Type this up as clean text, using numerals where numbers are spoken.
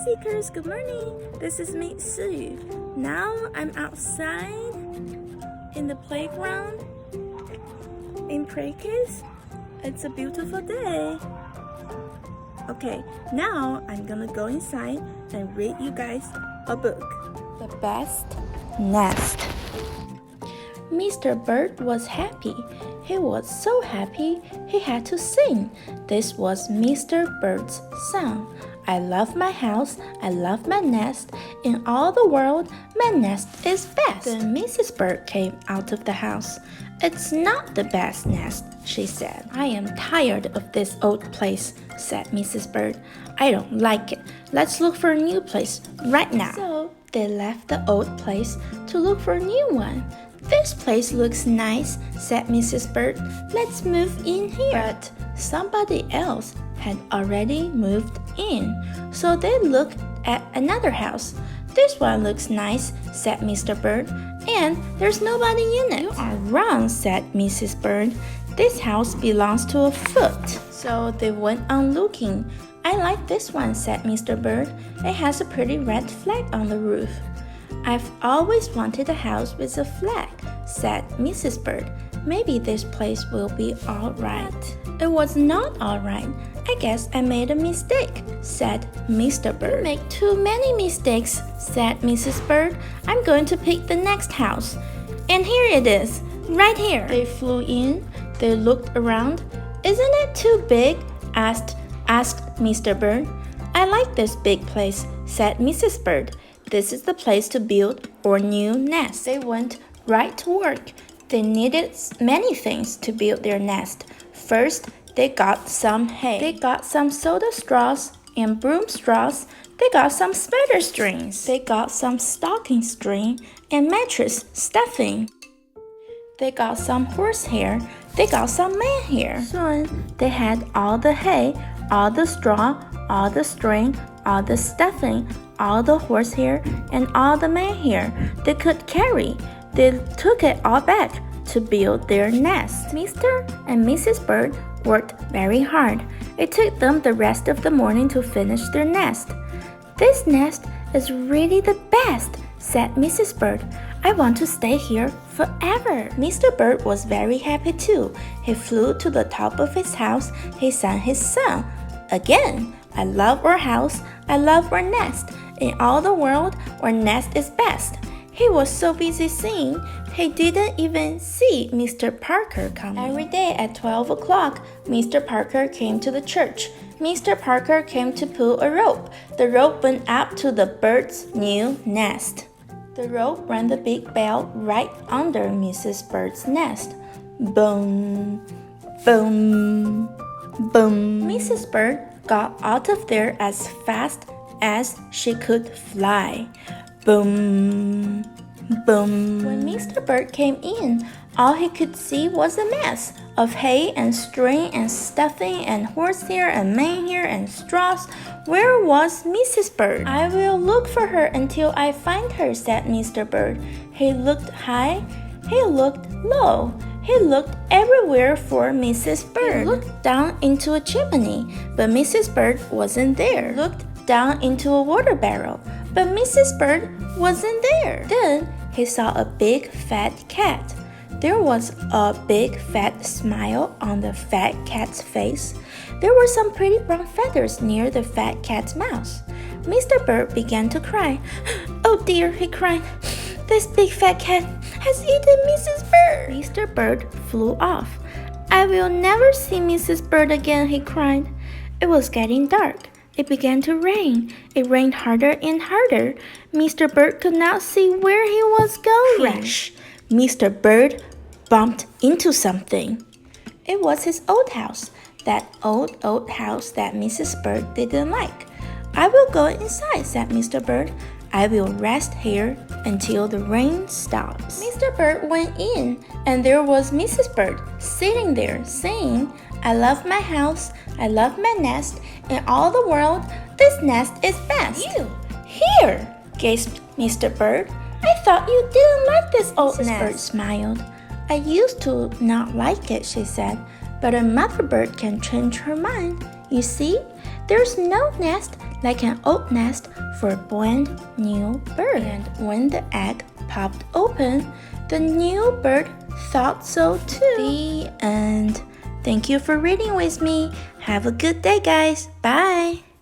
Seekers, good morning. This is me, Siyu. Now I'm outside in the playground in practice. It's a beautiful day. Okay, now I'm gonna go inside and read you guys a book. The Best Nest. Mr. Bird was happy. He was so happy he had to sing. This was Mr. Bird's song. I love my house, I love my nest. In all the world, my nest is best. Then Mrs. Bird came out of the house. It's not the best nest, she said. I am tired of this old place, said Mrs. Bird. I don't like it. Let's look for a new place right now. So they left the old place to look for a new one. This place looks nice, said Mrs. Bird. Let's move in here. But somebody else had already moved in, so they looked at another house. This one looks nice, said Mr. Bird, and there's nobody in it. You are wrong, said Mrs. Bird. This house belongs to a foot. So they went on looking. I like this one, said Mr. Bird. It has a pretty red flag on the roof. I've always wanted a house with a flag, said Mrs. Bird. Maybe this place will be all right. It was not all right. I guess I made a mistake, said Mr. Bird. You make too many mistakes, said Mrs. Bird. I'm going to pick the next house. And here it is, right here. They flew in. They looked around. Isn't it too big? asked Mr. Bird. I like this big place, said Mrs. Bird. This is the place to build our new nest. They went right to work. They needed many things to build their nest. First, they got some hay. They got some soda straws and broom straws. They got some spider strings. They got some stocking string and mattress stuffing. They got some horsehair. They got some man hair. Soon, they had all the hay, all the straw, all the string, all the stuffing, all the horsehair, and all the man hair they could carry. They took it all back to build their nest. Mr. and Mrs. Bird worked very hard. It took them the rest of the morning to finish their nest. This nest is really the best, said Mrs. Bird. I want to stay here forever. Mr. Bird was very happy too. He flew to the top of his house. He sang his song. Again, I love our house. I love our nest. In all the world, our nest is best. He was so busy singing, he didn't even see Mr. Parker coming. Every day at 12 o'clock, Mr. Parker came to the church. Mr. Parker came to pull a rope. The rope went up to the bird's new nest. The rope rang the big bell right under Mrs. Bird's nest. Boom, boom, boom. Mrs. Bird got out of there as fast as she could fly. Boom, boom. When Mr. Bird came in, all he could see was a mess of hay and string and stuffing and horsehair and manhair and straws. Where was Mrs. Bird? I will look for her until I find her, said Mr. Bird. He looked high, he looked low. He looked everywhere for Mrs. Bird. He looked down into a chimney, but Mrs. Bird wasn't there. He looked down into a water barrel, but Mrs. Bird wasn't there. Then he saw a big fat cat. There was a big fat smile on the fat cat's face. There were some pretty brown feathers near the fat cat's mouth. Mr. Bird began to cry. Oh dear, he cried. This big fat cat has eaten Mrs. Bird. Mr. Bird flew off. I will never see Mrs. Bird again, he cried. It was getting dark. It began to rain. It rained harder and harder. Mr. Bird could not see where he was going. Crash! Mr. Bird bumped into something. It was his old house. That old house that Mrs. Bird didn't like. I will go inside, said Mr. Bird. I will rest here until the rain stops. Mr. Bird went in, and there was Mrs. Bird sitting there saying, I love my house, I love my nest. In all the world, this nest is best. You, here, gasped Mr. Bird. I thought you didn't like this old nest. Mrs. Bird smiled. I used to not like it, she said, but a mother bird can change her mind. You see, there's no nest like an old nest for a brand new bird. And when the egg popped open, the new bird thought so too. The end. Thank you for reading with me. Have a good day, guys. Bye.